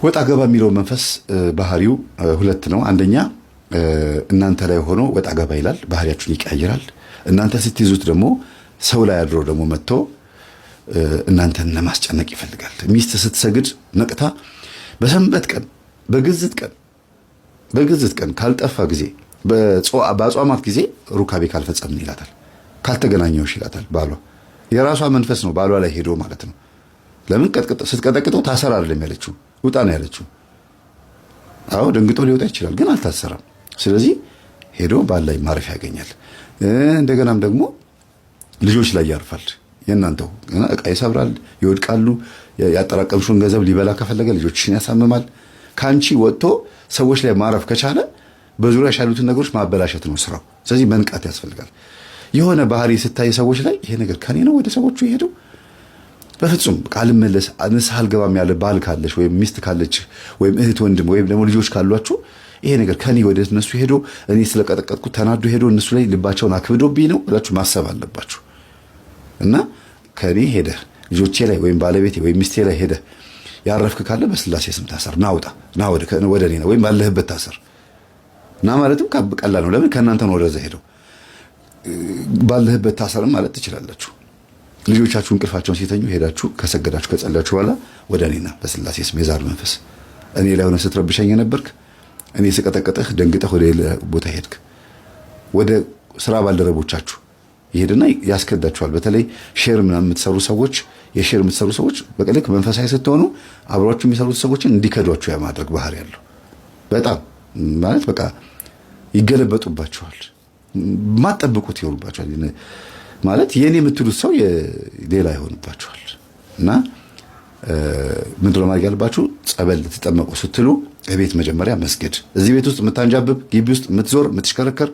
ወጣ ገባ የሚለው መንፈስ ባህሪው ሁለት ነው። አንደኛ እናንተ ላይ ሆኖ ወጣ ገባ ይላል፣ ባህሪያችሁን ይቀያይራል። እናንተ ስትይዙት ደግሞ ሰው ላይ አድሮ ደግሞ መጥቶ እናንተን ለማስጨነቅ ይፈልጋል። ሚስት ስትሰግድ ነቅታ በሰንበት ቀን በግዝት ቀን ካልጠፋ ጊዜ በአጽዋማት ጊዜ ሩካቤ ካልፈጸምን ይላታል፣ ካልተገናኘውሽ ይላታል ባሏ። የራሷ መንፈስ ነው ባሏ ላይ ሄዶ ማለት ነው። ለምን ስትቀጠቅጠው ታሰር አይደለም ያለችው፣ ውጣ ነው ያለችው። አዎ ደንግጦ ሊወጣ ይችላል፣ ግን አልታሰረም። ስለዚህ ሄዶ ባል ላይ ማረፍ ያገኛል። እንደገናም ደግሞ ልጆች ላይ ያርፋል። የእናንተው እቃ ይሰብራል፣ ይወድቃሉ። ያጠራቀምሽውን ገንዘብ ሊበላ ከፈለገ ልጆችሽን ያሳምማል። ካንቺ ወጥቶ ሰዎች ላይ ማረፍ ከቻለ በዙሪያሽ ያሉትን ነገሮች ማበላሸት ነው ስራው። ስለዚህ መንቃት ያስፈልጋል። የሆነ ባህሪ ስታይ ሰዎች ላይ ይሄ ነገር ከኔ ነው ወደ ሰዎቹ ይሄዱ፣ በፍጹም ቃል መለስ ንስሐ አልገባም ያለ ባል ካለሽ ወይም ሚስት ካለች ወይም እህት ወንድም ወይም ደግሞ ልጆች ካሏችሁ ይሄ ነገር ከኔ ወደ እነሱ ሄዶ እኔ ስለቀጠቀጥኩት ተናዶ ሄዶ እነሱ ላይ ልባቸውን አክብዶብኝ ነው ብላችሁ ማሰብ አለባችሁ። እና ከኔ ሄደ ልጆቼ ላይ ወይም ባለቤቴ ወይም ሚስቴ ላይ ሄደ ያረፍክ ካለ በስላሴ ስም ታሰር፣ ናውጣ ና ወደ እኔ ነው ወይም ባለህበት ታሰር እና ማለትም ቀላል ነው። ለምን ከእናንተ ነው ወደዛ ሄደው ባለህበት ታሰርም ማለት ትችላላችሁ። ልጆቻችሁ እንቅልፋቸውን ሲተኙ ሄዳችሁ ከሰገዳችሁ ከጸለያችሁ በኋላ ወደ እኔና በስላሴ ስም የዛር መንፈስ እኔ ላይ ሆነ ስትረብሸኝ የነበርክ እኔ ስቀጠቀጠህ ደንግጠህ ወደ ሌላ ቦታ ሄድክ፣ ወደ ስራ ባልደረቦቻችሁ ይሄድና ያስከዳችኋል። በተለይ ሼር ምናምን የምትሰሩ ሰዎች የሼር የምትሰሩ ሰዎች በቀልክ መንፈሳዊ ስትሆኑ አብሯችሁ የሚሰሩት ሰዎችን እንዲከዷችሁ የማድረግ ባህሪ ያለው በጣም ማለት በቃ ይገለበጡባችኋል፣ ማጠብቁት ይሆኑባችኋል። ማለት የኔ የምትሉት ሰው ሌላ ይሆንባችኋል። እና ምንድን ነው ማድረግ ያለባችሁ? ጸበል ልትጠመቁ ስትሉ ቤት መጀመሪያ መስገድ። እዚህ ቤት ውስጥ የምታንጃብብ ግቢ ውስጥ የምትዞር የምትሽከረከር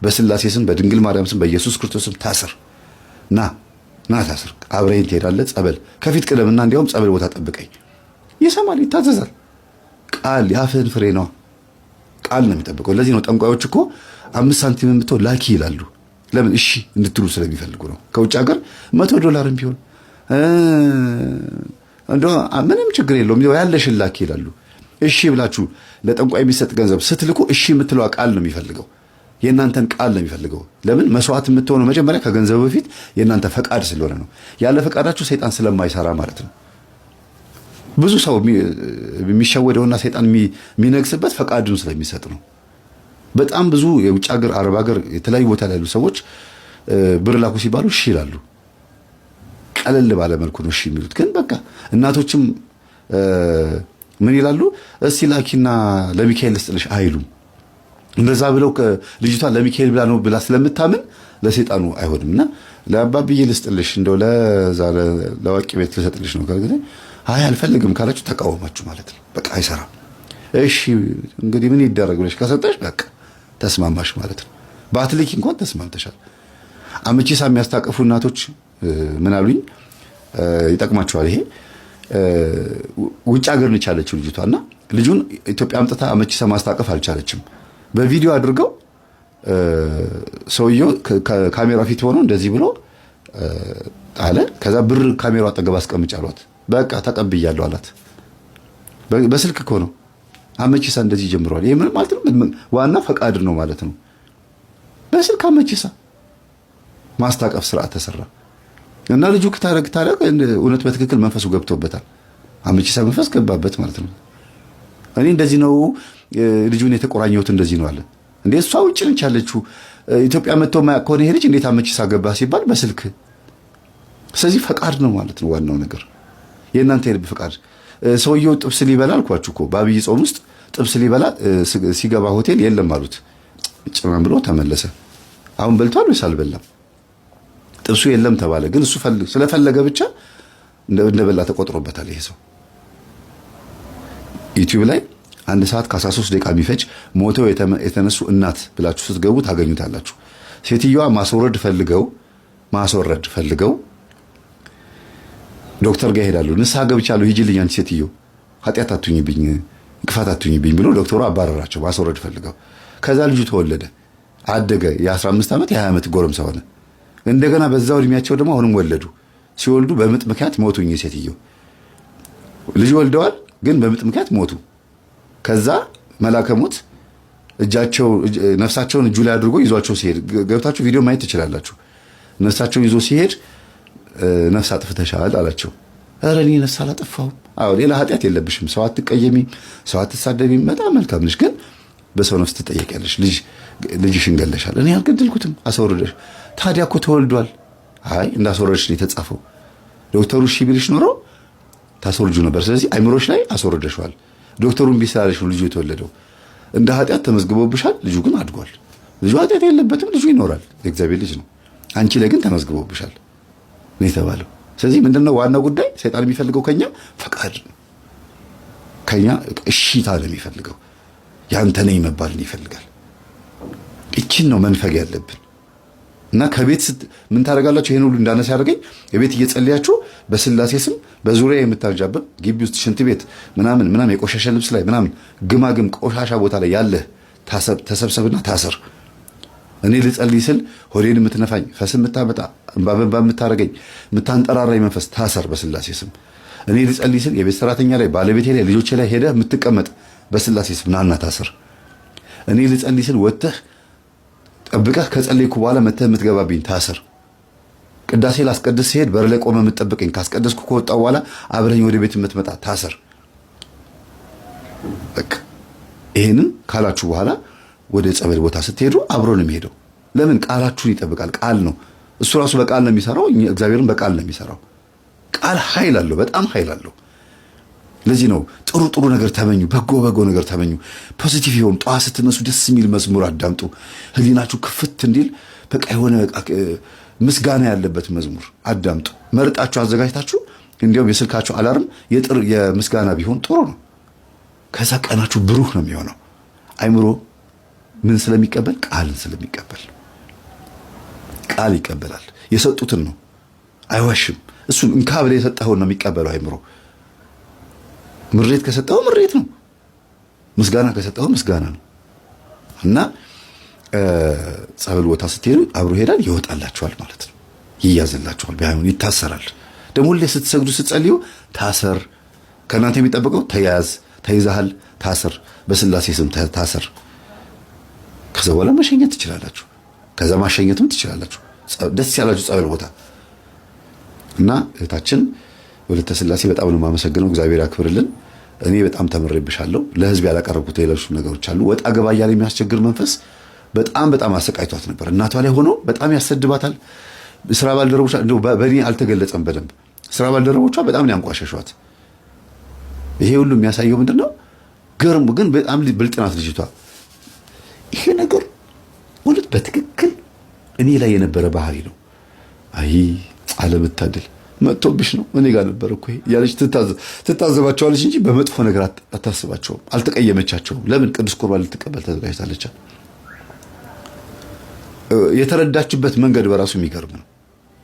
በስላሴ ስም በድንግል ማርያም ስም በኢየሱስ ክርስቶስ ስም ታስር፣ ና ታስር፣ አብረኸኝ ትሄዳለህ። ጸበል ከፊት ቅደምና እንዲያውም ጸበል ቦታ ጠብቀኝ። ይሰማል፣ ይታዘዛል። ቃል የአፍህን ፍሬ ነው፣ ቃል ነው የሚጠብቀው። ለዚህ ነው ጠንቋዮች እኮ 5 ሳንቲም የምትው ላኪ ይላሉ። ለምን? እሺ እንድትሉ ስለሚፈልጉ ነው። ከውጭ ሀገር $100 ቢሆን እንደው ምንም ችግር የለውም ያለሽን ላኪ ይላሉ። እሺ ብላችሁ ለጠንቋይ የሚሰጥ ገንዘብ ስትልኩ እሺ የምትለው ቃል ነው የሚፈልገው፣ የእናንተን ቃል ነው የሚፈልገው። ለምን? መስዋዕት የምትሆነው መጀመሪያ ከገንዘቡ በፊት የእናንተ ፈቃድ ስለሆነ ነው። ያለ ፈቃዳችሁ ሰይጣን ስለማይሰራ ማለት ነው። ብዙ ሰው የሚሸወደውና ሰይጣን የሚነግስበት ፈቃዱን ስለሚሰጥ ነው። በጣም ብዙ የውጭ ሀገር አረብ ሀገር የተለያዩ ቦታ ላይ ያሉ ሰዎች ብር ላኩ ሲባሉ እሺ ይላሉ። ቀለል ባለ መልኩ ነው እሺ የሚሉት። ግን በቃ እናቶችም ምን ይላሉ? እስቲ ላኪና ለሚካኤል ልስጥልሽ አይሉም። እንደዛ ብለው ልጅቷ ለሚካኤል ብላ ነው ብላ ስለምታምን ለሰይጣኑ አይሆንምና ለአባብዬ ልስጥልሽ እንደው ለዋቂ ቤት ልሰጥልሽ ነው ካልገለ አይ አልፈልግም ካላችሁ ተቃወማችሁ ማለት ነው። በቃ አይሰራም። እሺ እንግዲህ ምን ይደረግ ብለሽ ከሰጠሽ በቃ ተስማማሽ ማለት ነው። በአትሊክ እንኳን ተስማምተሻል። አመቺሳ የሚያስታቀፉ እናቶች ምን አሉኝ? ይጠቅማቸዋል ይሄ። ውጭ ሀገር ነች ያለችው ልጅቷና ልጁን ኢትዮጵያ አምጥታ አመቺሳ ማስታቀፍ አልቻለችም። በቪዲዮ አድርገው ሰውየው ከካሜራ ፊት ሆኖ እንደዚህ ብሎ አለ። ከዛ ብር ካሜራው አጠገብ አስቀምጭ አሏት። በቃ ተቀብያለሁ አላት። በስልክ እኮ ነው አመቺሳ እንደዚህ ጀምሯል። ይሄ ምን ማለት ነው? ዋና ፈቃድ ነው ማለት ነው። በስልክ አመቺሳ ማስታቀፍ ስርዓት ተሰራ እና ልጁ ከታረግ እውነት በትክክል መንፈሱ ገብቶበታል። አመቺሳ መንፈስ ገባበት ማለት ነው። እኔ እንደዚህ ነው ልጁን የተቆራኘሁት እንደዚህ ነው አለ። እንዴ እሷ ውጭ ነች ያለችው ኢትዮጵያ መጥቶ ከሆነ ይሄ ልጅ እንዴት አመቺሳ ገባ ሲባል በስልክ። ስለዚህ ፈቃድ ነው ማለት ነው ዋናው ነገር፣ የእናንተ የልብ ፈቃድ። ሰውየው ጥብስ ሊበላ አልኳችሁ እኮ በአብይ ጾም ውስጥ ጥብስ ሊበላ ሲገባ ሆቴል የለም አሉት። ጭማም ብሎ ተመለሰ። አሁን በልቷል ወይስ አልበላም? ጥብሱ የለም ተባለ። ግን እሱ ስለፈለገ ብቻ እንደበላ ተቆጥሮበታል። ይሄ ሰው ዩቲዩብ ላይ 1 ሰዓት ከ13 ደቂቃ የሚፈጅ ሞተው የተነሱ እናት ብላችሁ ስትገቡ ታገኙታላችሁ። ሴትዮዋ ማስወረድ ፈልገው ዶክተር ጋር ይሄዳሉ። ንስሐ ገብቻለሁ ሂጂልኝ አንቺ ሴትዮ ኃጢአት አትሁኝብኝ እንቅፋት አትሁኝብኝ ብሎ ዶክተሩ አባረራቸው ማስወረድ ፈልገው። ከዛ ልጁ ተወለደ፣ አደገ። የ15 ዓመት የ20 ዓመት ጎረምሳ ሆነ። እንደገና በዛው እድሜያቸው ደግሞ አሁንም ወለዱ። ሲወልዱ በምጥ ምክንያት ሞቱኝ ሴትዮ። ልጅ ወልደዋል። ግን በምጥ ምክንያት ሞቱ። ከዛ መልአከ ሞት ነፍሳቸውን እጁ ላይ አድርጎ ይዟቸው ሲሄድ ገብታችሁ ቪዲዮ ማየት ትችላላችሁ። ነፍሳቸውን ይዞ ሲሄድ ነፍስ አጥፍተሻል አላቸው። ኧረ እኔ ነፍስ አላጠፋሁም። አዎ ሌላ ኃጢአት የለብሽም፣ ሰው አትቀየሚም፣ ሰው አትሳደቢም፣ በጣም መልካም ነሽ፣ ግን በሰው ነፍስ ትጠየቂያለሽ። ልጅሽን ገለሻል። እኔ አልገደልኩትም፣ አስወርደሽ። ታዲያ እኮ ተወልዷል። አይ እንዳስወረድሽ ነው የተጻፈው። ዶክተሩ እሺ ቢልሽ ኖሮ ታስወርጁ ነበር። ስለዚህ አይምሮሽ ላይ አስወርደሽዋል። ዶክተሩ እምቢ ስላለሽ ነው ልጁ የተወለደው። እንደ ኃጢአት ተመዝግቦብሻል። ልጁ ግን አድጓል። ልጁ ኃጢአት የለበትም፣ ልጁ ይኖራል፣ የእግዚአብሔር ልጅ ነው። አንቺ ላይ ግን ተመዝግቦብሻል ነው የተባለው። ስለዚህ ምንድነው ዋናው ጉዳይ? ሰይጣን የሚፈልገው ከኛ ፈቃድ ነው። ከኛ እሺታ ነው የሚፈልገው። ያንተ ነኝ መባልን ይፈልጋል። እቺን ነው መንፈግ ያለብን። እና ከቤት ምን ታደርጋላችሁ? ይሄን ሁሉ እንዳነሳ ያደርገኝ የቤት እየጸለያችሁ በስላሴ ስም በዙሪያ የምታጃብብ ግቢ ውስጥ ሽንት ቤት ምናምን የቆሻሻ ልብስ ላይ ምናምን ግማግም ቆሻሻ ቦታ ላይ ያለህ ተሰብሰብና ታሰር። እኔ ልጸልይ ስል ሆዴን የምትነፋኝ ፈስ የምታመጣ እንባ የምታረገኝ የምታንጠራራኝ መንፈስ ታሰር በስላሴ ስም። እኔ ልጸልይ ስል የቤት ሰራተኛ ላይ ባለቤቴ ላይ ልጆቼ ላይ ሄደህ የምትቀመጥ በስላሴ ስም ናና ታሰር። እኔ ልጸልይ ስል ወጥተህ ጠብቀህ ከጸለይኩ በኋላ መተህ የምትገባብኝ ታሰር። ቅዳሴ ላስቀድስ ሲሄድ በር ላይ ቆመህ የምትጠብቀኝ ካስቀደስኩ ከወጣሁ በኋላ አብረኝ ወደ ቤት የምትመጣ ታሰር። በቃ ይሄንን ካላችሁ በኋላ ወደ ጸበል ቦታ ስትሄዱ አብሮ ነው የሚሄደው። ለምን? ቃላችሁን ይጠብቃል። ቃል ነው እሱ ራሱ በቃል ነው የሚሰራው። እግዚአብሔርን በቃል ነው የሚሰራው። ቃል ኃይል አለው፣ በጣም ኃይል አለው። ለዚህ ነው ጥሩ ነገር ተመኙ፣ በጎ ነገር ተመኙ፣ ፖዚቲቭ ይሁን። ጠዋት ስትነሱ ደስ የሚል መዝሙር አዳምጡ፣ ህሊናችሁ ክፍት እንዲል በቃ የሆነ ምስጋና ያለበት መዝሙር አዳምጡ። መርጣችሁ አዘጋጅታችሁ እንዲያውም የስልካችሁ አላርም የምስጋና ቢሆን ጥሩ ነው። ከዛ ቀናችሁ ብሩህ ነው የሚሆነው። አይምሮ ምን ስለሚቀበል? ቃልን ስለሚቀበል። ቃል ይቀበላል። የሰጡትን ነው፣ አይዋሽም። እሱን እንካ ብለህ የሰጠኸውን ነው የሚቀበለው አይምሮ። ምሬት ከሰጠው ምሬት ነው፣ ምስጋና ከሰጠው ምስጋና ነው። እና ጸበል ቦታ ስትሄዱ አብሮ ይሄዳል፣ ይወጣላችኋል ማለት ነው። ይያዝላችኋል፣ ቢሆን ይታሰራል። ደግሞ ሁሌ ስትሰግዱ ስትጸልዩ ታሰር። ከእናንተ የሚጠበቀው ተያዝ፣ ተይዛሃል፣ ታሰር፣ በስላሴ ስም ታሰር። ከዛ በኋላ መሸኘት ትችላላችሁ። ከዛ ማሸኘትም ትችላላችሁ፣ ደስ ያላችሁ ጸበል ቦታ። እና እህታችን ወለተ ስላሴ በጣም ነው የማመሰግነው። እግዚአብሔር ያክብርልን። እኔ በጣም ተምሬብሻለሁ። ለህዝብ ያላቀረብኩት ሌሎች ነገሮች አሉ። ወጣ ገባ እያለ የሚያስቸግር መንፈስ በጣም አሰቃይቷት ነበር። እናቷ ላይ ሆኖ በጣም ያሰድባታል። ስራ ባልደረቦቿ እንደው በእኔ አልተገለጸም በደንብ። ስራ ባልደረቦቿ በጣም ነው ያንቋሸሿት። ይሄ ሁሉ የሚያሳየው ምንድነው? ገርሙ ግን በጣም ብልጥ ናት ልጅቷ። ይሄ ነገር ወለት በትክክል እኔ ላይ የነበረ ባህሪ ነው። አይ አለመታደል መጥቶብሽ ነው እኔ ጋር ነበር እኮ ያለች ትታዘባቸዋለች እንጂ በመጥፎ ነገር አታስባቸውም። አልተቀየመቻቸውም። ለምን? ቅዱስ ቁርባን ልትቀበል ተዘጋጅታለች። የተረዳችበት መንገድ በራሱ የሚገርም ነው።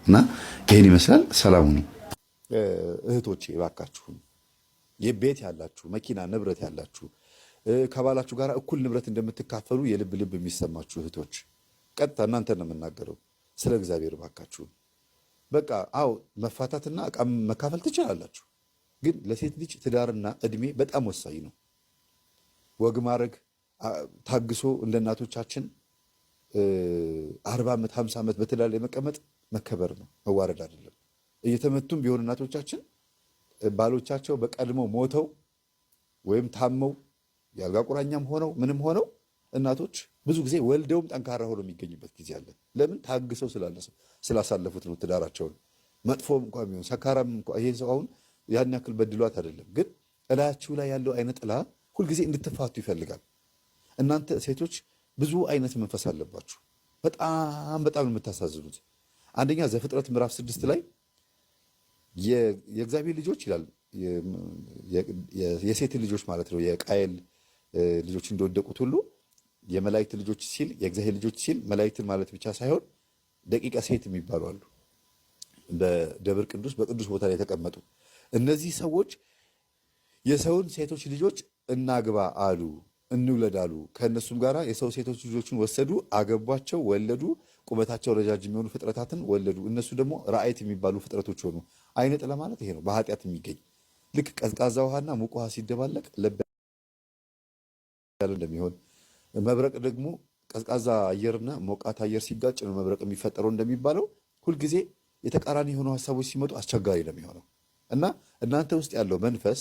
እና ይሄን ይመስላል። ሰላሙ ነው። እህቶቼ እባካችሁን የቤት ያላችሁ መኪና ንብረት ያላችሁ ከባላችሁ ጋር እኩል ንብረት እንደምትካፈሉ የልብ የሚሰማችሁ እህቶች ቀጥታ እናንተን ነው የምናገረው። ስለ እግዚአብሔር እባካችሁን በቃ አው መፋታትና ዕቃ መካፈል ትችላላችሁ። ግን ለሴት ልጅ ትዳርና እድሜ በጣም ወሳኝ ነው። ወግ ማድረግ ታግሶ እንደ እናቶቻችን 40 ዓመት 50 ዓመት በትዳር ላይ መቀመጥ መከበር ነው፣ መዋረድ አይደለም። እየተመቱም ቢሆን እናቶቻችን ባሎቻቸው በቀድሞ ሞተው ወይም ታመው ያልጋ ቁራኛም ሆነው ምንም ሆነው እናቶች ብዙ ጊዜ ወልደውም ጠንካራ ሆነው የሚገኙበት ጊዜ አለ። ለምን? ታግሰው ስላሳለፉት ነው ትዳራቸውን። መጥፎም እንኳን ቢሆን ሰካራም እንኳን ይሄን ሰው አሁን ያን ያክል በድሏት አይደለም፣ ግን እላያችሁ ላይ ያለው አይነ ጥላ ሁልጊዜ እንድትፋቱ ይፈልጋል። እናንተ ሴቶች ብዙ አይነት መንፈስ አለባችሁ። በጣም የምታሳዝኑት አንደኛ ዘፍጥረት ምዕራፍ 6 ላይ የእግዚአብሔር ልጆች ይላል የሴት ልጆች ማለት ነው። የቃየል ልጆች እንደወደቁት ሁሉ የመላእክት ልጆች ሲል የእግዚአብሔር ልጆች ሲል መላእክትን ማለት ብቻ ሳይሆን ደቂቀ ሴት የሚባሉ አሉ። በደብር ቅዱስ በቅዱስ ቦታ ላይ የተቀመጡ እነዚህ ሰዎች የሰውን ሴቶች ልጆች እናግባ አሉ፣ እንውለድ አሉ። ከእነሱም ጋር የሰው ሴቶች ልጆችን ወሰዱ፣ አገቧቸው፣ ወለዱ። ቁመታቸው ረጃጅም የሚሆኑ ፍጥረታትን ወለዱ። እነሱ ደግሞ ራእይት የሚባሉ ፍጥረቶች ሆኑ። አይነ ጥላ ማለት ይሄ ነው፣ በኃጢአት የሚገኝ ልክ ቀዝቃዛ ውሃና ሙቅ ውሃ ሲደባለቅ ለብ ያለ እንደሚሆን መብረቅ ደግሞ ቀዝቃዛ አየርና ሞቃት አየር ሲጋጭ ነው መብረቅ የሚፈጠረው እንደሚባለው ሁልጊዜ የተቃራኒ የሆኑ ሀሳቦች ሲመጡ አስቸጋሪ ነው የሚሆነው እና እናንተ ውስጥ ያለው መንፈስ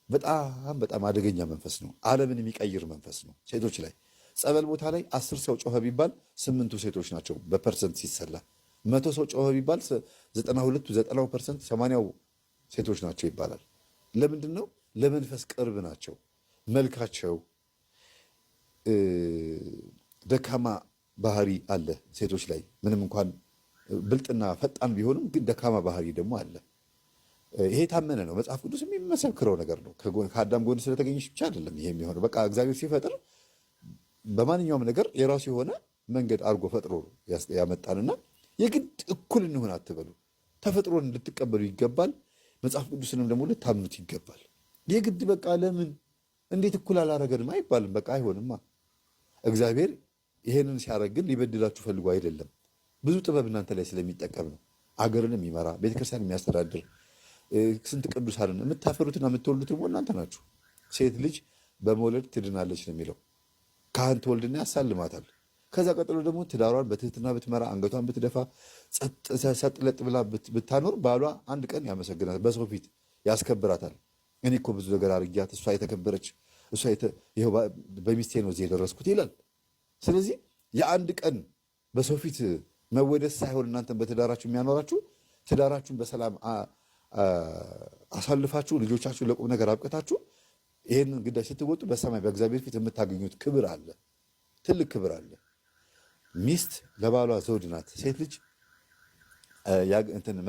በጣም በጣም አደገኛ መንፈስ ነው። ዓለምን የሚቀይር መንፈስ ነው። ሴቶች ላይ ጸበል ቦታ ላይ 10 ሰው ጮኸ ቢባል 8ቱ ሴቶች ናቸው በፐርሰንት ሲሰላ። 100 ሰው ጮኸ ቢባል 92ቱ 90% 80ው ሴቶች ናቸው ይባላል። ለምንድን ነው? ለመንፈስ ቅርብ ናቸው። መልካቸው ደካማ ባህሪ አለ ሴቶች ላይ ምንም እንኳን ብልጥና ፈጣን ቢሆንም ግን ደካማ ባህሪ ደግሞ አለ። ይሄ ታመነ ነው። መጽሐፍ ቅዱስ የሚመሰክረው ነገር ነው። ከአዳም ጎን ስለተገኘች ብቻ አይደለም ይሄ የሚሆነው። በቃ እግዚአብሔር ሲፈጥር በማንኛውም ነገር የራሱ የሆነ መንገድ አድርጎ ፈጥሮ ያመጣንና የግድ እኩል እንሆን አትበሉ። ተፈጥሮን ልትቀበሉ ይገባል። መጽሐፍ ቅዱስንም ደግሞ ልታምኑት ይገባል። የግድ በቃ ለምን እንዴት እኩል አላረገንም አይባልም። በቃ አይሆንማ። እግዚአብሔር ይሄንን ሲያደርግ ግን ሊበድላችሁ ፈልጎ አይደለም። ብዙ ጥበብ እናንተ ላይ ስለሚጠቀም ነው። አገርን የሚመራ ቤተክርስቲያን የሚያስተዳድር ስንት ቅዱሳንን የምታፈሩትና የምትወልዱት ደግሞ እናንተ ናችሁ። ሴት ልጅ በመውለድ ትድናለች ነው የሚለው። ካህን ትወልድና ያሳልማታል። ከዛ ቀጥሎ ደግሞ ትዳሯን በትህትና ብትመራ አንገቷን ብትደፋ ሰጥ ለጥ ብላ ብታኖር ባሏ አንድ ቀን ያመሰግናታል፣ በሰው ፊት ያስከብራታል። እኔ እኮ ብዙ ነገር አድርጊያት እሷ የተከበረች በሚስቴ ነው እዚህ የደረስኩት ይላል። ስለዚህ የአንድ ቀን በሰው ፊት መወደስ ሳይሆን እናንተን በትዳራችሁ የሚያኖራችሁ ትዳራችሁን በሰላም አሳልፋችሁ ልጆቻችሁ ለቁም ነገር አብቅታችሁ ይህንን ግዳጅ ስትወጡ በሰማይ በእግዚአብሔር ፊት የምታገኙት ክብር አለ፣ ትልቅ ክብር አለ። ሚስት ለባሏ ዘውድ ናት። ሴት ልጅ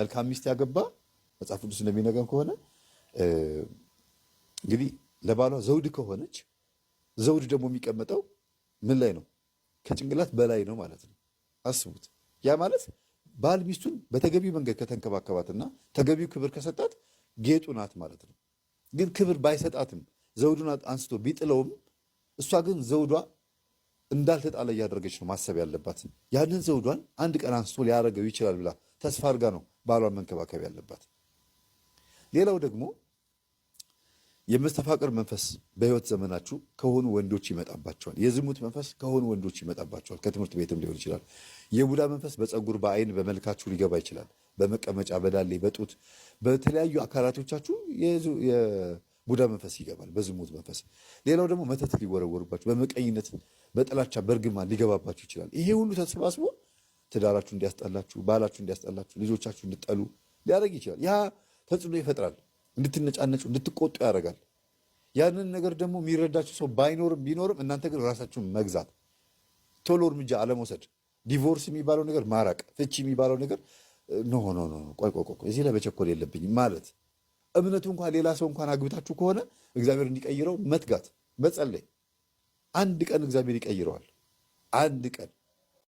መልካም ሚስት ያገባ መጽሐፍ ቅዱስ እንደሚነገረን ከሆነ እንግዲህ ለባሏ ዘውድ ከሆነች ዘውድ ደግሞ የሚቀመጠው ምን ላይ ነው? ከጭንቅላት በላይ ነው ማለት ነው። አስቡት። ያ ማለት ባል ሚስቱን በተገቢው መንገድ ከተንከባከባትና ተገቢው ክብር ከሰጣት ጌጡ ናት ማለት ነው። ግን ክብር ባይሰጣትም ዘውዱን አንስቶ ቢጥለውም እሷ ግን ዘውዷ እንዳልተጣለ እያደረገች ነው ማሰብ ያለባት። ያንን ዘውዷን አንድ ቀን አንስቶ ሊያደርገው ይችላል ብላ ተስፋ አድርጋ ነው ባሏን መንከባከብ ያለባት። ሌላው ደግሞ የመስተፋቅር መንፈስ በህይወት ዘመናችሁ ከሆኑ ወንዶች ይመጣባቸዋል። የዝሙት መንፈስ ከሆኑ ወንዶች ይመጣባቸዋል። ከትምህርት ቤትም ሊሆን ይችላል። የቡዳ መንፈስ በፀጉር፣ በአይን፣ በመልካችሁ ሊገባ ይችላል። በመቀመጫ፣ በዳሌ፣ በጡት፣ በተለያዩ አካላቶቻችሁ የቡዳ መንፈስ ይገባል፣ በዝሙት መንፈስ። ሌላው ደግሞ መተት ሊወረወሩባችሁ፣ በመቀኝነት፣ በጥላቻ፣ በእርግማን ሊገባባችሁ ይችላል። ይሄ ሁሉ ተሰባስቦ ትዳራችሁ እንዲያስጠላችሁ፣ ባላችሁ እንዲያስጠላችሁ፣ ልጆቻችሁ እንድጠሉ ሊያደርግ ይችላል። ያ ተጽዕኖ ይፈጥራል። እንድትነጫነጩ እንድትቆጡ ያደርጋል። ያንን ነገር ደግሞ የሚረዳችሁ ሰው ቢኖርም እናንተ ግን ራሳችሁን መግዛት፣ ቶሎ እርምጃ አለመውሰድ፣ ዲቮርስ የሚባለው ነገር ማራቅ፣ ፍቺ የሚባለው ነገር ኖ ቆይ እዚህ ላይ መቸኮል የለብኝም ማለት፣ እምነቱ እንኳን ሌላ ሰው እንኳን አግብታችሁ ከሆነ እግዚአብሔር እንዲቀይረው መትጋት፣ መጸለይ። አንድ ቀን እግዚአብሔር ይቀይረዋል። አንድ ቀን